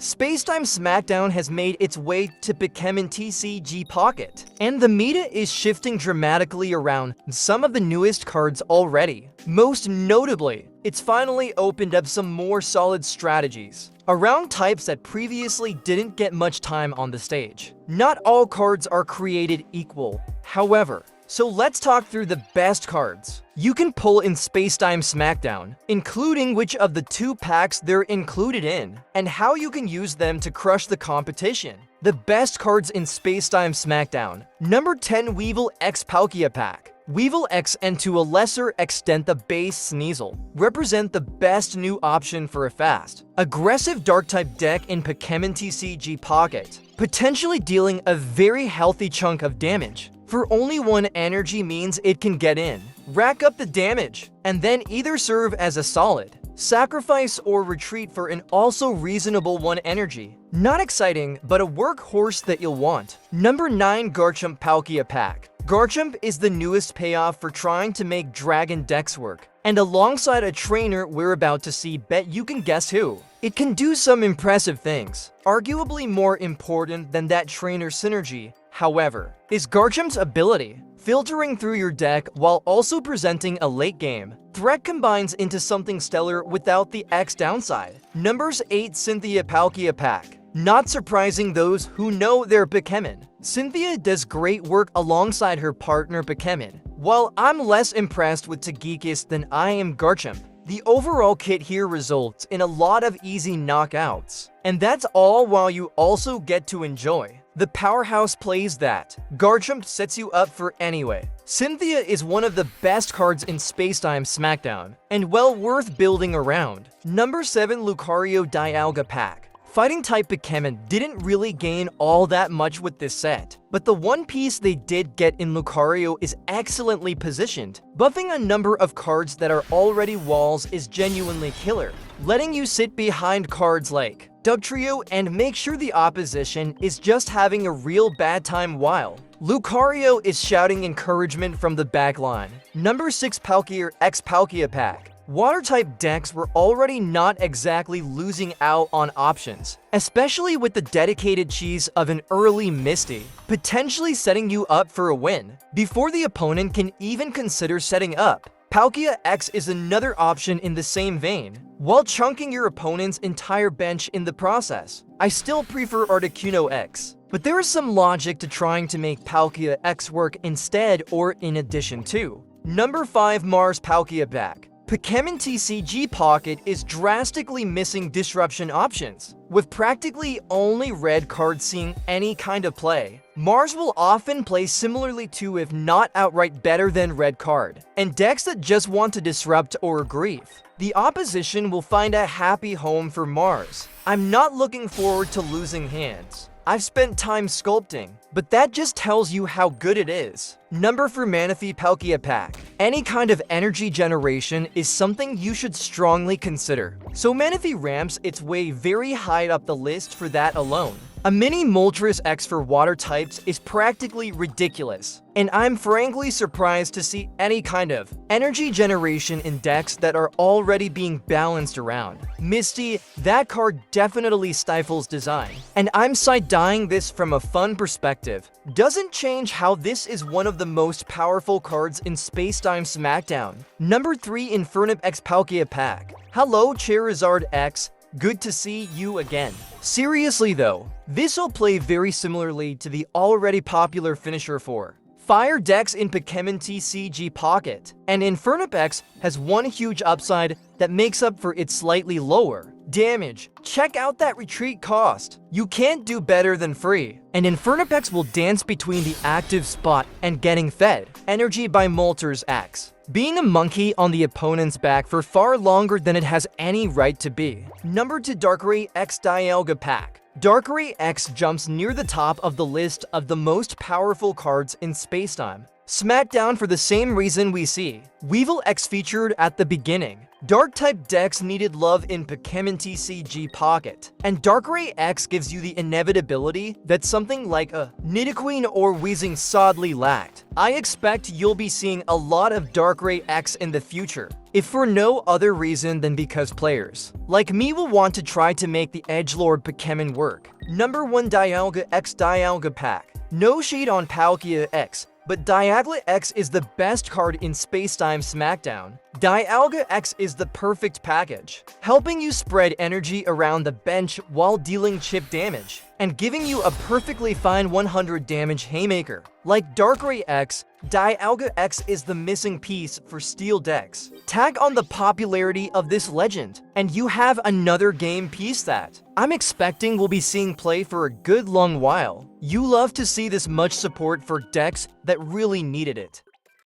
Space-Time Smackdown has made its way to Pokémon TCG Pocket, and the meta is shifting dramatically around some of the newest cards already. Most notably, it's finally opened up some more solid strategies around types that previously didn't get much time on the stage. Not all cards are created equal, however, so let's talk through the best cards you can pull in Space-Time Smackdown, including which of the 2 packs they're included in, and how you can use them to crush the competition. The best cards in Space-Time Smackdown. Number 10, Weavile X Palkia Pack. Weavile X, and to a lesser extent the base Sneasel, represent the best new option for a fast, aggressive Dark-type deck in Pokémon TCG Pocket, potentially dealing a very healthy chunk of damage. For only 1 energy means it can get in, rack up the damage, and then either serve as a solid, sacrifice, or retreat for an also reasonable 1 energy. Not exciting, but a workhorse that you'll want. Number 9, Garchomp Palkia Pack. Garchomp is the newest payoff for trying to make dragon decks work, and alongside a trainer we're about to see, bet you can guess who. It can do some impressive things. Arguably more important than that trainer synergy, however, is Garchomp's ability. Filtering through your deck while also presenting a late-game threat combines into something stellar without the X downside. Numbers 8, Cynthia Palkia Pack. Not surprising those who know their Pokémon. Cynthia does great work alongside her partner Pokémon. While I'm less impressed with Togekiss than I am Garchomp, the overall kit here results in a lot of easy knockouts. And that's all while you also get to enjoy the powerhouse plays that Garchomp sets you up for anyway. Cynthia is one of the best cards in Space-Time Smackdown, and well worth building around. Number 7, Lucario Dialga Pack. Fighting-type Pokémon didn't really gain all that much with this set, but the one piece they did get in Lucario is excellently positioned. Buffing a number of cards that are already walls is genuinely killer, letting you sit behind cards like Dugtrio and make sure the opposition is just having a real bad time while Lucario is shouting encouragement from the backline. Number 6, Palkia X Palkia Pack. Water-type decks were already not exactly losing out on options, especially with the dedicated cheese of an early Misty, potentially setting you up for a win before the opponent can even consider setting up. Palkia X is another option in the same vein, while chunking your opponent's entire bench in the process. I still prefer Articuno X, but there is some logic to trying to make Palkia X work instead or in addition to. Number 5, Mars Palkia Pack. Pokémon TCG Pocket is drastically missing disruption options, with practically only red cards seeing any kind of play. Mars will often play similarly to, if not outright better than, red card, and decks that just want to disrupt or grief. The opposition will find a happy home for Mars. I'm not looking forward to losing hands. I've spent time sculpting, but that just tells you how good it is. Number 4, Manaphy Palkia Pack. Any kind of energy generation is something you should strongly consider, so Manaphy ramps its way very high up the list for that alone. A mini Moltres X for water types is practically ridiculous, and I'm frankly surprised to see any kind of energy generation in decks that are already being balanced around. Misty, that card definitely stifles design, and I'm side-eyeing this from a fun perspective. Doesn't change how this is one of the most powerful cards in Space-Time Smackdown. Number 3, Infernape X Palkia Pack. Hello Charizard X, good to see you again. Seriously though, this'll play very similarly to the already popular finisher 4 Fire decks in Pokémon TCG Pocket, and Infernape X has one huge upside that makes up for its slightly lower damage. Check out that retreat cost. You can't do better than free. And Infernape X will dance between the active spot and getting fed energy by Moltres X, being a monkey on the opponent's back for far longer than it has any right to be. Number 2, Darkrai X Dialga Pack. Darkrai X jumps near the top of the list of the most powerful cards in Space-Time. Smackdown for the same reason we see Weavile X featured at the beginning. Dark-type decks needed love in Pokémon TCG Pocket, and Darkrai X gives you the inevitability that something like a Nidoqueen or Weezing sadly lacked. I expect you'll be seeing a lot of Darkrai X in the future, if for no other reason than because players like me will want to try to make the edgelord Pokémon work. Number 1, Dialga X Dialga Pack. No shade on Palkia X, but Dialga X is the best card in Space-Time Smackdown. Dialga X is the perfect package, helping you spread energy around the bench while dealing chip damage, and giving you a perfectly fine 100 damage haymaker. Like Darkrai X, Dialga X is the missing piece for steel decks. Tag on the popularity of this legend, and you have another game piece that I'm expecting we'll be seeing play for a good long while. You love to see this much support for decks that really needed it.